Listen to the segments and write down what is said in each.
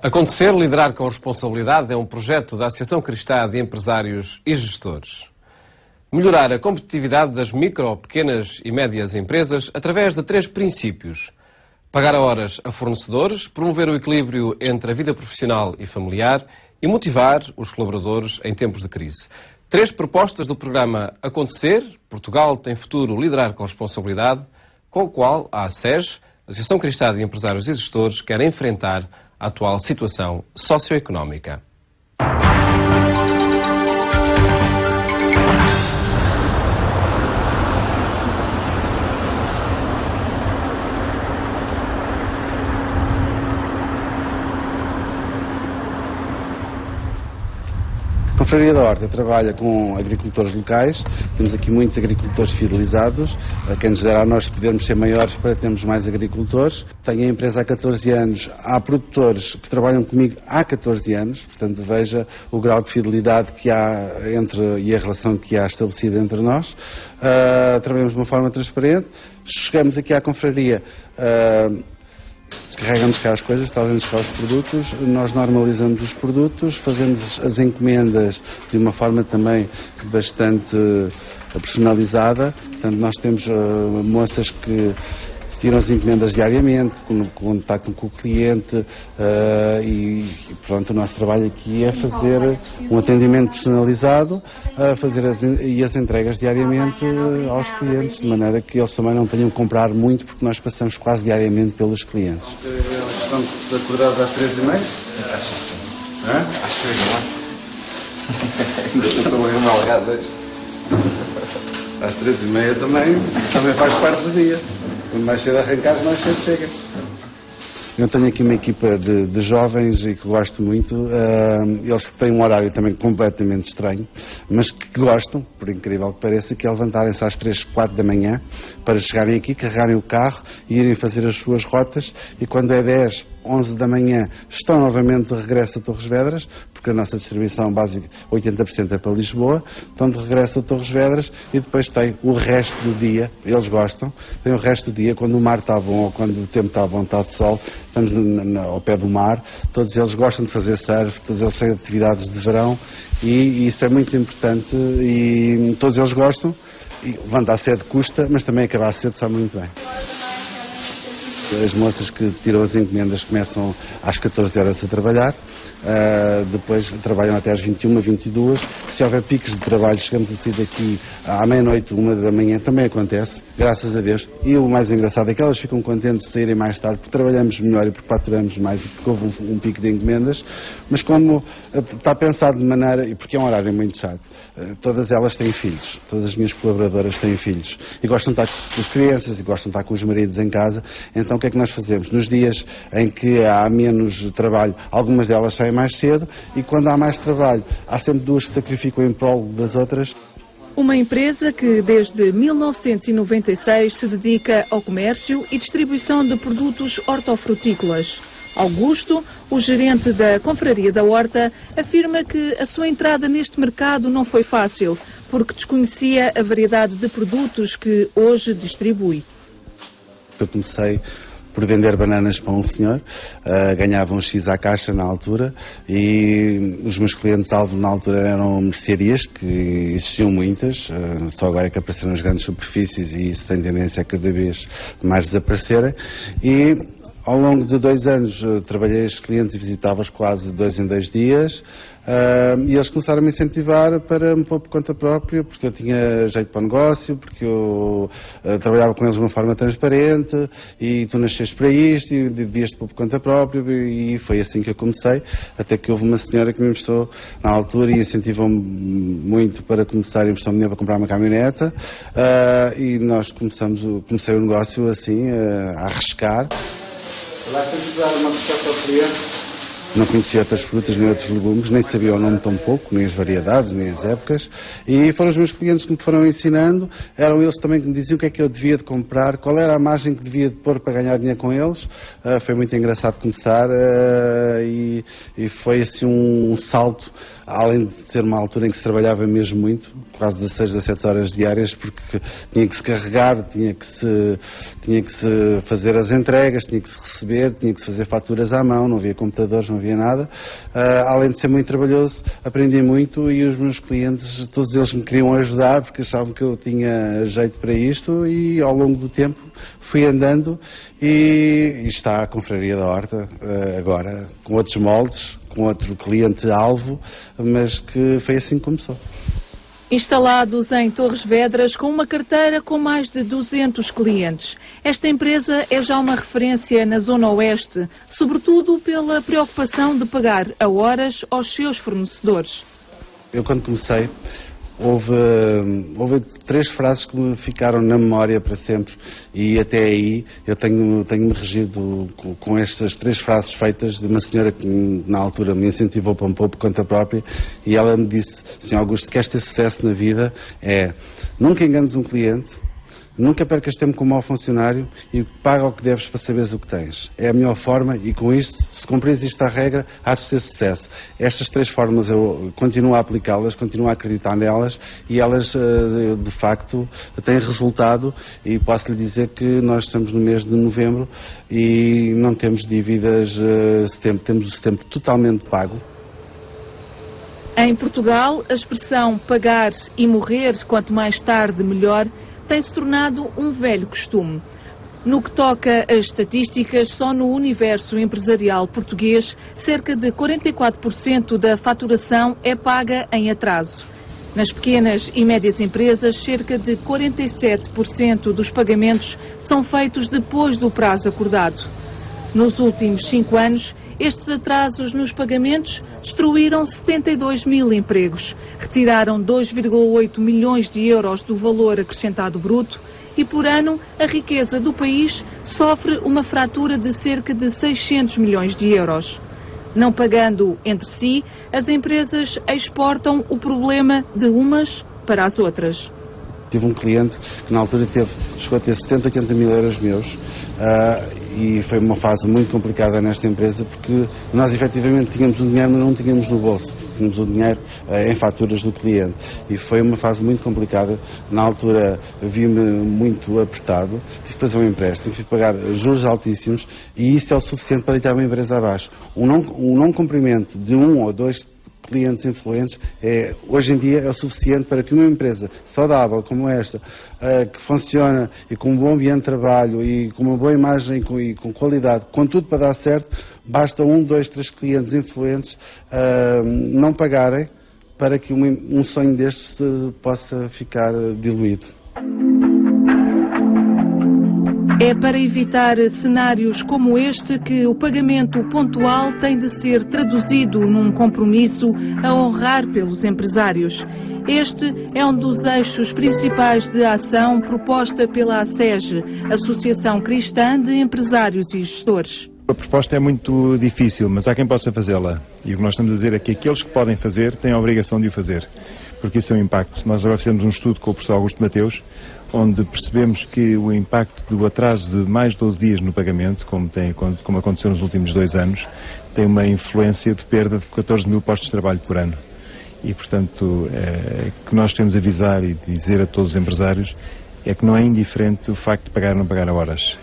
Acontecer, liderar com responsabilidade é um projeto da Associação Cristã de Empresários e Gestores. Melhorar a competitividade das micro, pequenas e médias empresas através de 3 princípios. Pagar a horas a fornecedores, promover o equilíbrio entre a vida profissional e familiar e motivar os colaboradores em tempos de crise. 3 propostas do programa Acontecer, Portugal tem futuro, liderar com responsabilidade, com o qual a ACES, Associação Cristã de Empresários e Gestores, quer enfrentar a atual situação socioeconómica. A Confraria da Horta trabalha com agricultores locais, temos aqui muitos agricultores fidelizados, a quem nos dará a nós podermos ser maiores para termos mais agricultores. Tenho a empresa há 14 anos, há produtores que trabalham comigo há 14 anos, portanto veja o grau de fidelidade que há e a relação que há estabelecida entre nós. Trabalhamos de uma forma transparente, chegamos aqui à Confraria, descarregam-nos cá as coisas, trazem-nos cá os produtos, nós normalizamos os produtos, fazemos as encomendas de uma forma também bastante personalizada. Portanto, nós temos moças que tiram as encomendas diariamente, contactam com o cliente e pronto, o nosso trabalho aqui é fazer um atendimento personalizado, fazer as entregas diariamente aos clientes, de maneira que eles também não tenham que comprar muito, porque nós passamos quase diariamente pelos clientes. Estão acordados às 3h30? Às 3h30. Estou bem malgado hoje. Às 3h30 também faz parte do dia. Quando mais cedo arrancares, mais cedo chegas. Eu tenho aqui uma equipa de jovens e que gosto muito. Eles têm um horário também completamente estranho, mas que gostam, por incrível que pareça, que é levantarem-se às 3, 4 da manhã para chegarem aqui, carregarem o carro e irem fazer as suas rotas, e quando é 10, 11 da manhã estão novamente de regresso a Torres Vedras, porque a nossa distribuição básica 80% é para Lisboa, estão de regresso a Torres Vedras e depois tem o resto do dia, eles gostam, tem o resto do dia, quando o mar está bom ou quando o tempo está bom, está de sol, estamos ao pé do mar, todos eles gostam de fazer surf, todos eles têm atividades de verão e isso é muito importante e todos eles gostam, e levantar cedo custa, mas também acabar cedo sabe muito bem. As moças que tiram as encomendas começam às 14 horas a trabalhar, depois trabalham até às 21, 22. Se houver picos de trabalho, chegamos a sair daqui à meia-noite, 1 da manhã, também acontece, graças a Deus. E o mais engraçado é que elas ficam contentes de saírem mais tarde, porque trabalhamos melhor e porque faturamos mais e porque houve um pico de encomendas, mas como está pensado de maneira, e porque é um horário muito chato, todas elas têm filhos, todas as minhas colaboradoras têm filhos, e gostam de estar com as crianças, e gostam de estar com os maridos em casa, então o que é que nós fazemos? Nos dias em que há menos trabalho, algumas delas saem mais cedo, e quando há mais trabalho, há sempre 2 que se sacrificam em prol das outras. Uma empresa que desde 1996 se dedica ao comércio e distribuição de produtos hortofrutícolas. Augusto, o gerente da Confraria da Horta, afirma que a sua entrada neste mercado não foi fácil, porque desconhecia a variedade de produtos que hoje distribui. Eu comecei por vender bananas para um senhor, ganhava um X à caixa na altura e os meus clientes-alvo na altura eram mercearias, que existiam muitas, só agora é que apareceram as grandes superfícies e isso tem tendência a cada vez mais desaparecerem. E ao longo de 2 anos trabalhei estes clientes e visitava-os quase 2 em 2 dias. E eles começaram a me incentivar para me pôr por conta própria, porque eu tinha jeito para o negócio, porque eu trabalhava com eles de uma forma transparente e tu nasceste para isto e devias-te pôr por conta própria, e foi assim que eu comecei, até que houve uma senhora que me emprestou na altura e incentivou-me muito para começar, emprestou-me dinheiro para comprar uma caminhoneta, e nós comecei o negócio assim, a arriscar. Lá temos de dar uma resposta ao cliente. Não conhecia outras frutas nem outros legumes, nem sabia o nome tão pouco, nem as variedades, nem as épocas. E foram os meus clientes que me foram ensinando, eram eles também que me diziam o que é que eu devia de comprar, qual era a margem que devia de pôr para ganhar dinheiro com eles. Foi muito engraçado começar e foi assim um salto, além de ser uma altura em que se trabalhava mesmo muito, quase 16, 17 horas diárias, porque tinha que se carregar, tinha que se fazer as entregas, tinha que se receber, tinha que se fazer faturas à mão, não havia computadores, não não havia nada. Além de ser muito trabalhoso, aprendi muito e os meus clientes, todos eles me queriam ajudar porque achavam que eu tinha jeito para isto e ao longo do tempo fui andando e está a Confraria da Horta agora, com outros moldes, com outro cliente-alvo, mas que foi assim que começou. Instalados em Torres Vedras, com uma carteira com mais de 200 clientes. Esta empresa é já uma referência na Zona Oeste, sobretudo pela preocupação de pagar a horas aos seus fornecedores. Eu, quando comecei, houve 3 frases que me ficaram na memória para sempre e até aí eu tenho-me regido com estas 3 frases feitas de uma senhora que na altura me incentivou para um pouco por conta própria e ela me disse: Sr. Augusto, se queres ter sucesso na vida nunca enganes um cliente, nunca percas tempo com um mau funcionário e paga o que deves para saberes o que tens. É a melhor forma e com isto, se cumprires isto à regra, há de ter sucesso. Estas 3 formas eu continuo a aplicá-las, continuo a acreditar nelas e elas de facto têm resultado e posso lhe dizer que nós estamos no mês de novembro e não temos dívidas setembro, temos o setembro totalmente pago. Em Portugal, a expressão pagar e morrer quanto mais tarde melhor tem-se tornado um velho costume. No que toca às estatísticas, só no universo empresarial português, cerca de 44% da faturação é paga em atraso. Nas pequenas e médias empresas, cerca de 47% dos pagamentos são feitos depois do prazo acordado. Nos últimos 5 anos, estes atrasos nos pagamentos destruíram 72 mil empregos, retiraram 2,8 milhões de euros do valor acrescentado bruto e, por ano, a riqueza do país sofre uma fratura de cerca de 600 milhões de euros. Não pagando entre si, as empresas exportam o problema de umas para as outras. Tive um cliente que na altura chegou a ter 70, 80 mil euros meus e foi uma fase muito complicada nesta empresa porque nós efetivamente tínhamos o dinheiro, mas não tínhamos no bolso. Tínhamos o dinheiro em faturas do cliente e foi uma fase muito complicada. Na altura vi-me muito apertado, tive que fazer um empréstimo, tive que pagar juros altíssimos e isso é o suficiente para deitar uma empresa abaixo. O não cumprimento de 1 ou 2 clientes influentes hoje em dia é o suficiente para que uma empresa saudável como esta, que funciona e com um bom ambiente de trabalho e com uma boa imagem e com qualidade, com tudo para dar certo, basta 1, 2, 3 clientes influentes não pagarem para que um sonho destes possa ficar diluído. É para evitar cenários como este que o pagamento pontual tem de ser traduzido num compromisso a honrar pelos empresários. Este é um dos eixos principais de ação proposta pela ACEG, Associação Cristã de Empresários e Gestores. A proposta é muito difícil, mas há quem possa fazê-la. E o que nós estamos a dizer é que aqueles que podem fazer têm a obrigação de o fazer, porque isso é um impacto. Nós agora fizemos um estudo com o professor Augusto Mateus, onde percebemos que o impacto do atraso de mais de 12 dias no pagamento, como aconteceu nos últimos 2 anos, tem uma influência de perda de 14 mil postos de trabalho por ano. E, portanto, o que nós temos a avisar e dizer a todos os empresários é que não é indiferente o facto de pagar ou não pagar a horas.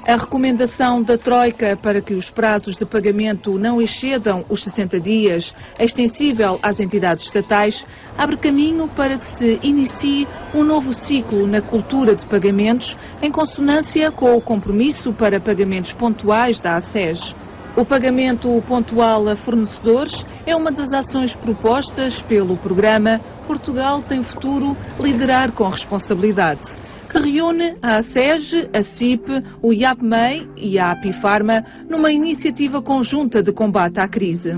A recomendação da Troika para que os prazos de pagamento não excedam os 60 dias, extensível às entidades estatais, abre caminho para que se inicie um novo ciclo na cultura de pagamentos, em consonância com o compromisso para pagamentos pontuais da ACEG. O pagamento pontual a fornecedores é uma das ações propostas pelo programa Portugal tem Futuro, Liderar com Responsabilidade, que reúne a ACEG, a CIP, o IAPMEI e a Apifarma numa iniciativa conjunta de combate à crise.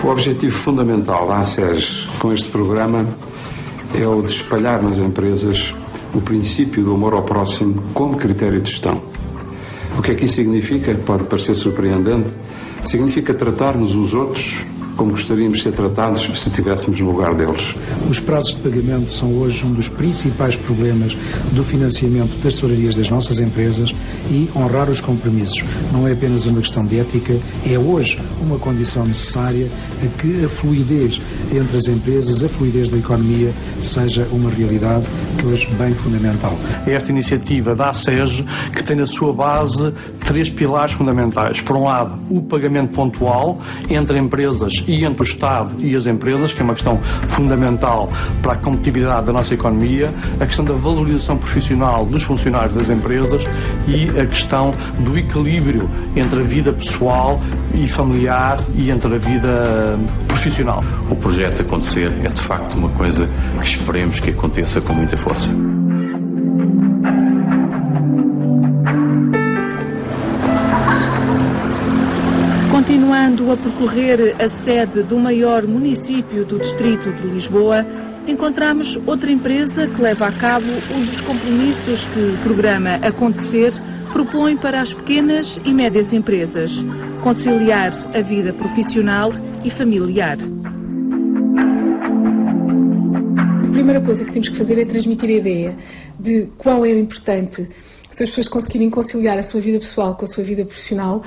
O objetivo fundamental da ACEG com este programa é o de espalhar nas empresas o princípio do amor ao próximo como critério de gestão. O que é que isso significa? Pode parecer surpreendente. Significa tratarmos os outros como gostaríamos de ser tratados se estivéssemos no lugar deles. Os prazos de pagamento são hoje um dos principais problemas do financiamento das tesourarias das nossas empresas e honrar os compromissos não é apenas uma questão de ética, é hoje uma condição necessária a que a fluidez entre as empresas, a fluidez da economia seja uma realidade que hoje é bem fundamental. Esta iniciativa da ACES, que tem na sua base 3 pilares fundamentais. Por um lado, o pagamento pontual entre empresas e entre o Estado e as empresas, que é uma questão fundamental para a competitividade da nossa economia, a questão da valorização profissional dos funcionários das empresas e a questão do equilíbrio entre a vida pessoal e familiar e entre a vida profissional. O projeto acontecer é de facto uma coisa que esperemos que aconteça com muita força. Continuando a percorrer a sede do maior município do distrito de Lisboa, encontramos outra empresa que leva a cabo um dos compromissos que o programa Acontecer propõe para as pequenas e médias empresas: conciliar a vida profissional e familiar. A primeira coisa que temos que fazer é transmitir a ideia de quão é importante, se as pessoas conseguirem conciliar a sua vida pessoal com a sua vida profissional,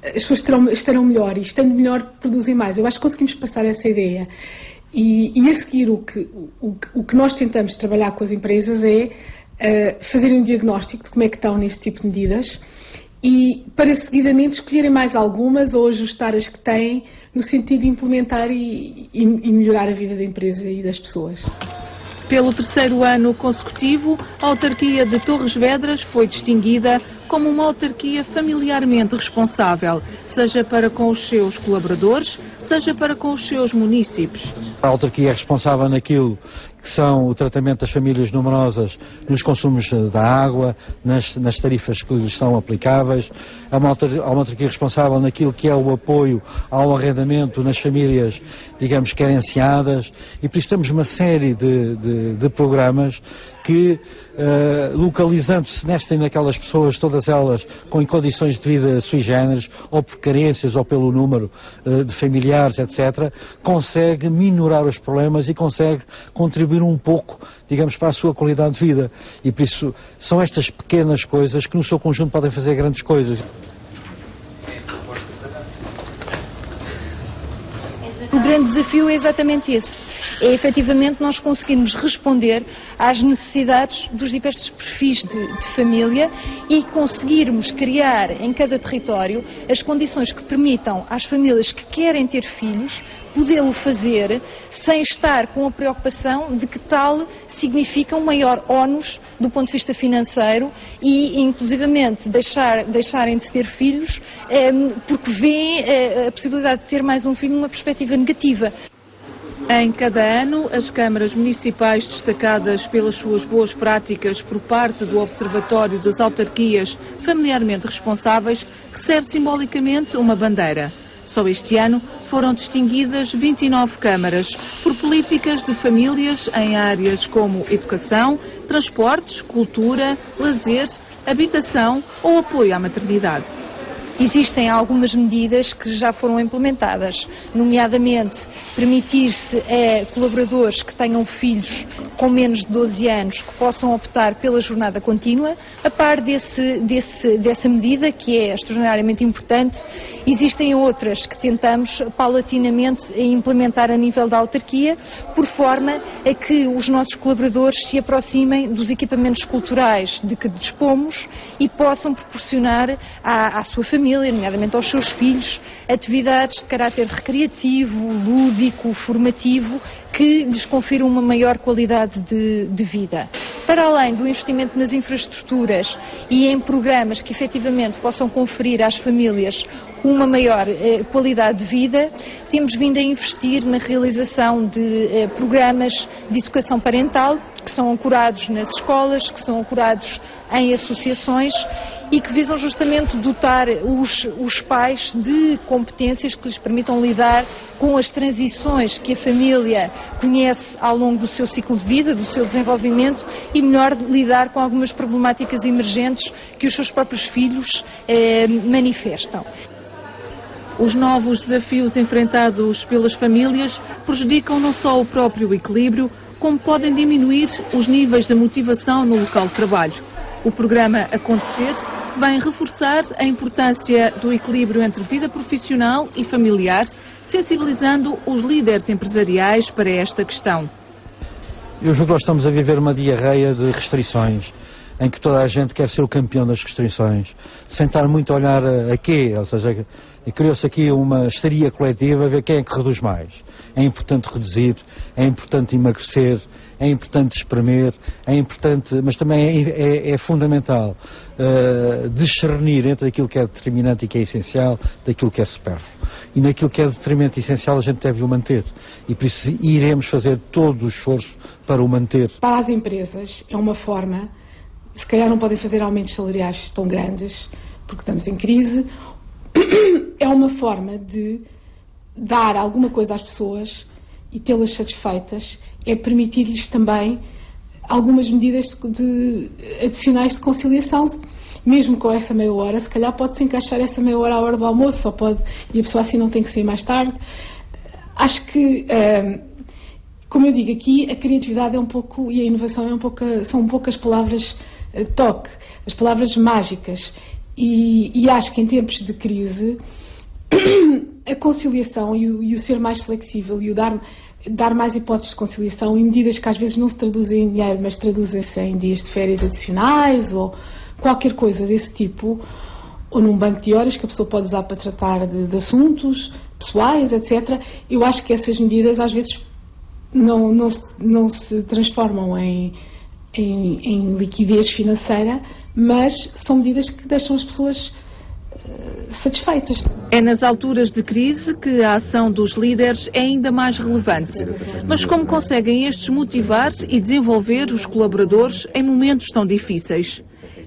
as pessoas estarão melhor, e estando melhor produzem mais. Eu acho que conseguimos passar essa ideia. E a seguir o que nós tentamos trabalhar com as empresas é fazerem um diagnóstico de como é que estão neste tipo de medidas e para seguidamente escolherem mais algumas ou ajustar as que têm no sentido de implementar e melhorar a vida da empresa e das pessoas. Pelo 3º ano consecutivo, a autarquia de Torres Vedras foi distinguida como uma autarquia familiarmente responsável, seja para com os seus colaboradores, seja para com os seus munícipes. A autarquia é responsável naquilo que são o tratamento das famílias numerosas nos consumos da água, nas tarifas que lhes estão aplicáveis. É uma autarquia responsável naquilo que é o apoio ao arrendamento nas famílias, digamos, carenciadas, e por isso temos uma série de programas que, localizando-se nesta e naquelas pessoas, todas elas com condições de vida sui generis, ou por carências, ou pelo número de familiares, etc., consegue minorar os problemas e consegue contribuir um pouco, digamos, para a sua qualidade de vida. E por isso são estas pequenas coisas que no seu conjunto podem fazer grandes coisas. O grande desafio é exatamente esse, é efetivamente nós conseguirmos responder às necessidades dos diversos perfis de família e conseguirmos criar em cada território as condições que permitam às famílias que querem ter filhos podê-lo fazer sem estar com a preocupação de que tal significa um maior ónus do ponto de vista financeiro e, inclusivamente, deixarem de ter filhos porque veem a possibilidade de ter mais um filho numa perspectiva negativa. Em cada ano, as câmaras municipais, destacadas pelas suas boas práticas por parte do Observatório das Autarquias Familiarmente Responsáveis, recebe simbolicamente uma bandeira. Só este ano foram distinguidas 29 câmaras por políticas de famílias em áreas como educação, transportes, cultura, lazer, habitação ou apoio à maternidade. Existem algumas medidas que já foram implementadas, nomeadamente permitir-se a colaboradores que tenham filhos com menos de 12 anos que possam optar pela jornada contínua. A par dessa medida, que é extraordinariamente importante, existem outras que tentamos paulatinamente implementar a nível da autarquia, por forma a que os nossos colaboradores se aproximem dos equipamentos culturais de que dispomos e possam proporcionar à sua família, nomeadamente aos seus filhos, atividades de caráter recreativo, lúdico, formativo, que lhes confiram uma maior qualidade de vida. Para além do investimento nas infraestruturas e em programas que efetivamente possam conferir às famílias uma maior qualidade de vida, temos vindo a investir na realização de programas de educação parental, que são ancorados nas escolas, que são ancorados em associações e que visam justamente dotar os pais de competências que lhes permitam lidar com as transições que a família conhece ao longo do seu ciclo de vida, do seu desenvolvimento, e melhor lidar com algumas problemáticas emergentes que os seus próprios filhos manifestam. Os novos desafios enfrentados pelas famílias prejudicam não só o próprio equilíbrio, como podem diminuir os níveis de motivação no local de trabalho. O programa Acontecer vem reforçar a importância do equilíbrio entre vida profissional e familiar, sensibilizando os líderes empresariais para esta questão. Eu julgo que nós estamos a viver uma diarreia de restrições, em que toda a gente quer ser o campeão das restrições, sem estar muito a olhar a quê, ou seja, criou-se aqui uma histeria coletiva a ver quem é que reduz mais. É importante reduzir, é importante emagrecer, é importante espremer, é importante, mas também é fundamental discernir entre aquilo que é determinante e que é essencial daquilo que é supérfluo. E naquilo que é determinante e essencial a gente deve o manter. E por isso iremos fazer todo o esforço para o manter. Para as empresas é uma forma, se calhar não podem fazer aumentos salariais tão grandes, porque estamos em crise, é uma forma de dar alguma coisa às pessoas e tê-las satisfeitas, é permitir-lhes também algumas medidas adicionais de conciliação, mesmo com essa meia hora. Se calhar pode-se encaixar essa meia hora à hora do almoço, e a pessoa assim não tem que sair mais tarde. Acho que, como eu digo aqui, a criatividade é um pouco, e a inovação são um pouco as palavras toque, as palavras mágicas. E acho que em tempos de crise a conciliação e o ser mais flexível e o dar mais hipóteses de conciliação, em medidas que às vezes não se traduzem em dinheiro, mas traduzem-se em dias de férias adicionais ou qualquer coisa desse tipo, ou num banco de horas que a pessoa pode usar para tratar de assuntos pessoais, etc. Eu acho que essas medidas às vezes não se transformam em liquidez financeira, mas são medidas que deixam as pessoas satisfeitas. É nas alturas de crise que a ação dos líderes é ainda mais relevante. Mas como conseguem estes motivar e desenvolver os colaboradores em momentos tão difíceis?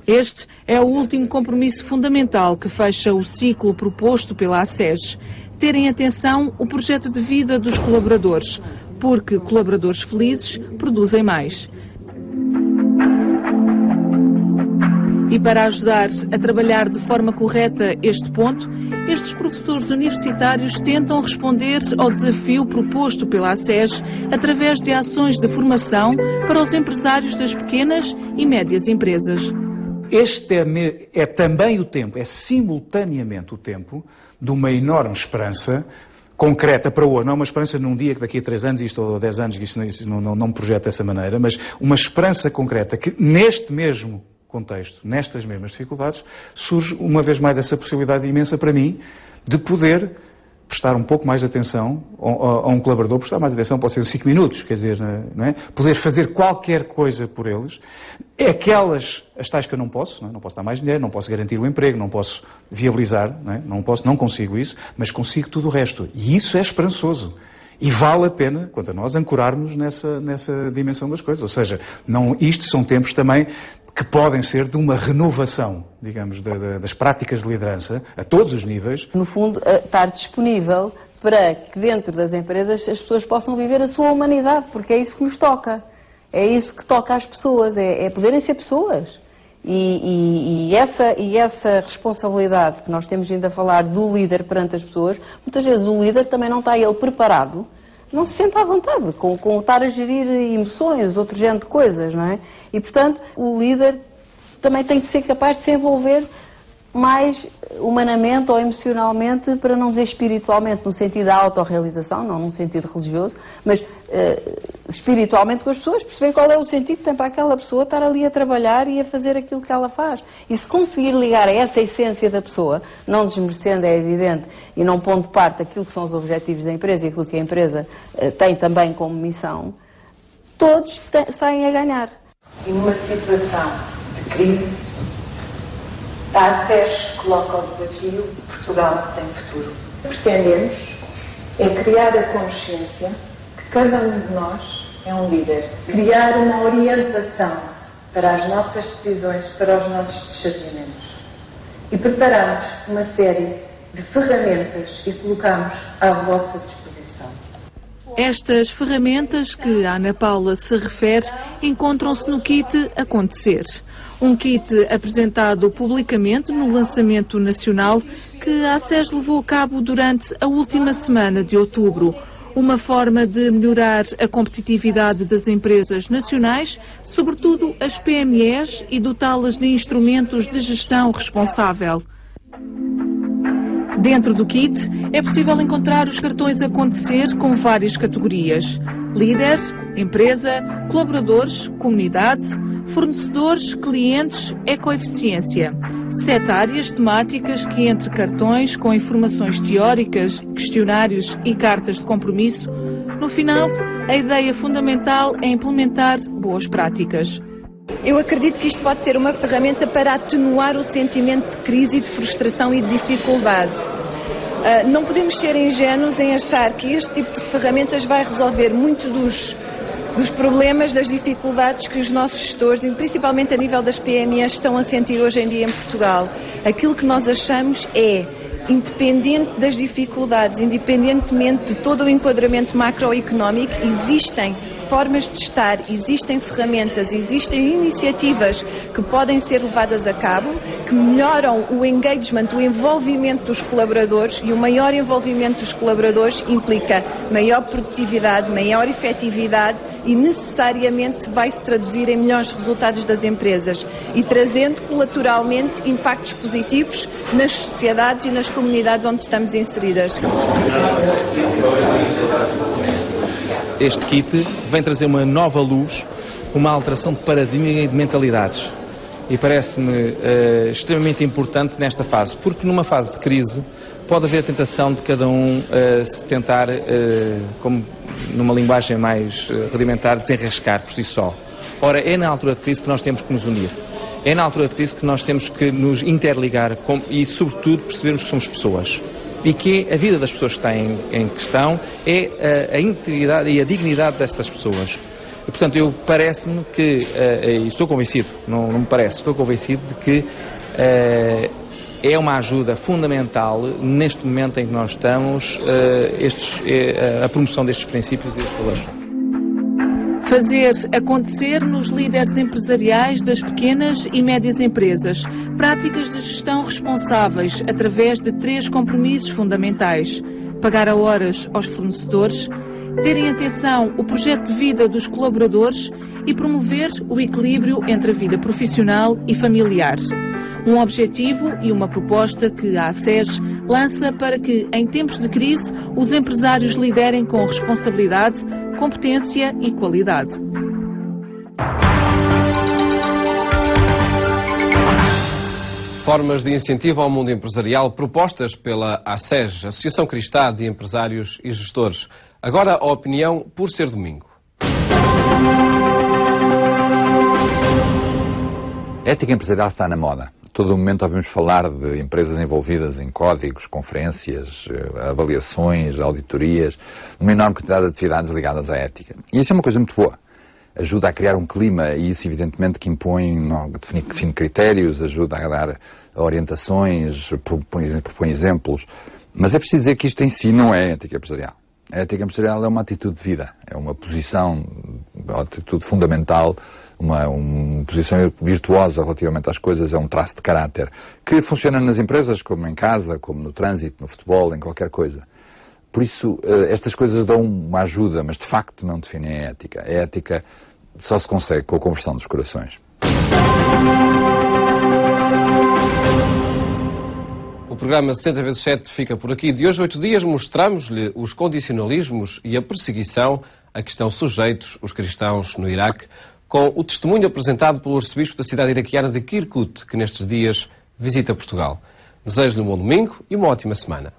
Este é o último compromisso fundamental que fecha o ciclo proposto pela ACES. Ter em atenção o projeto de vida dos colaboradores, porque colaboradores felizes produzem mais. E para ajudar a trabalhar de forma correta este ponto, estes professores universitários tentam responder ao desafio proposto pela ACES através de ações de formação para os empresários das pequenas e médias empresas. Este é também o tempo, é simultaneamente o tempo de uma enorme esperança concreta para hoje, não é uma esperança num dia que daqui a 3 anos isto, ou 10 anos que isto não me projeta dessa maneira, mas uma esperança concreta que neste mesmo contexto, nestas mesmas dificuldades, surge uma vez mais essa possibilidade imensa para mim de poder prestar um pouco mais de atenção a um colaborador, prestar mais atenção, pode ser 5 minutos, quer dizer, não é? Poder fazer qualquer coisa por eles. É as tais que eu não posso dar mais dinheiro, não posso garantir o emprego, não posso viabilizar, não consigo isso, mas consigo tudo o resto. E isso é esperançoso. E vale a pena, quanto a nós, ancorar-nos nessa dimensão das coisas. Ou seja, isto são tempos também que podem ser de uma renovação, digamos, das práticas de liderança a todos os níveis. No fundo, estar disponível para que dentro das empresas as pessoas possam viver a sua humanidade, porque é isso que nos toca. É isso que toca às pessoas, é poderem ser pessoas. E essa responsabilidade que nós temos vindo a falar do líder perante as pessoas, muitas vezes o líder também não está ele preparado, não se sente à vontade com estar a gerir emoções, outro género de coisas, não é? E, portanto, o líder também tem de ser capaz de se envolver mais humanamente ou emocionalmente, para não dizer espiritualmente, no sentido da autorrealização, não num sentido religioso, mas espiritualmente com as pessoas, perceber qual é o sentido que tem para aquela pessoa estar ali a trabalhar e a fazer aquilo que ela faz. E se conseguir ligar a essa essência da pessoa, não desmerecendo, é evidente, e não pondo de parte aquilo que são os objetivos da empresa e aquilo que a empresa tem também como missão, todos saem a ganhar. E numa situação de crise, a ACES coloca o desafio de Portugal tem futuro. O que pretendemos é criar a consciência que cada um de nós é um líder. Criar uma orientação para as nossas decisões, para os nossos discernimentos. E preparamos uma série de ferramentas e colocamos à vossa disposição. Estas ferramentas que a Ana Paula se refere encontram-se no kit Acontecer. Um kit apresentado publicamente no lançamento nacional que a ACES levou a cabo durante a última semana de outubro. Uma forma de melhorar a competitividade das empresas nacionais, sobretudo as PMEs, e dotá-las de instrumentos de gestão responsável. Dentro do kit é possível encontrar os cartões Acontecer com várias categorias: líder, empresa, colaboradores, comunidade, fornecedores, clientes, ecoeficiência. 7 áreas temáticas que, entre cartões com informações teóricas, questionários e cartas de compromisso, no final, a ideia fundamental é implementar boas práticas. Eu acredito que isto pode ser uma ferramenta para atenuar o sentimento de crise, de frustração e de dificuldade. Não podemos ser ingênuos em achar que este tipo de ferramentas vai resolver muitos dos problemas, das dificuldades que os nossos gestores, e principalmente a nível das PMEs, estão a sentir hoje em dia em Portugal. Aquilo que nós achamos é, independente das dificuldades, independentemente de todo o enquadramento macroeconómico, existem formas de estar, existem ferramentas, existem iniciativas que podem ser levadas a cabo, que melhoram o engagement, o envolvimento dos colaboradores, e o maior envolvimento dos colaboradores implica maior produtividade, maior efetividade e necessariamente vai se traduzir em melhores resultados das empresas e trazendo colateralmente impactos positivos nas sociedades e nas comunidades onde estamos inseridas. Este kit vem trazer uma nova luz, uma alteração de paradigma e de mentalidades. E parece-me extremamente importante nesta fase, porque numa fase de crise pode haver a tentação de cada um se tentar, como numa linguagem mais rudimentar, desenrascar por si só. Ora, é na altura de crise que nós temos que nos unir. É na altura de crise que nós temos que nos interligar e, sobretudo, percebermos que somos pessoas. E que a vida das pessoas que está em questão é a integridade e a dignidade dessas pessoas. E, portanto, parece-me que, e estou convencido, não me parece, estou convencido de que é uma ajuda fundamental neste momento em que nós estamos a promoção destes princípios e destes valores. Fazer acontecer nos líderes empresariais das pequenas e médias empresas práticas de gestão responsáveis através de 3 compromissos fundamentais: pagar a horas aos fornecedores, ter em atenção o projeto de vida dos colaboradores e promover o equilíbrio entre a vida profissional e familiar. Um objetivo e uma proposta que a ACES lança para que, em tempos de crise, os empresários liderem com responsabilidade, competência e qualidade. Formas de incentivo ao mundo empresarial propostas pela ACES, Associação Cristã de Empresários e Gestores. Agora a opinião por ser domingo. A ética empresarial está na moda. Todo momento ouvimos falar de empresas envolvidas em códigos, conferências, avaliações, auditorias, uma enorme quantidade de atividades ligadas à ética. E isso é uma coisa muito boa. Ajuda a criar um clima e isso evidentemente que define critérios, ajuda a dar orientações, propõe exemplos. Mas é preciso dizer que isto em si não é ética empresarial. A ética empresarial é uma atitude de vida, é uma posição, uma atitude fundamental, uma posição virtuosa relativamente às coisas, é um traço de caráter que funciona nas empresas, como em casa, como no trânsito, no futebol, em qualquer coisa. Por isso, estas coisas dão uma ajuda, mas de facto não definem a ética. A ética só se consegue com a conversão dos corações. O programa 70x7 fica por aqui. De hoje a 8 dias mostramos-lhe os condicionalismos e a perseguição a que estão sujeitos os cristãos no Iraque, com o testemunho apresentado pelo arcebispo da cidade iraquiana de Kirkuk, que nestes dias visita Portugal. Desejo-lhe um bom domingo e uma ótima semana.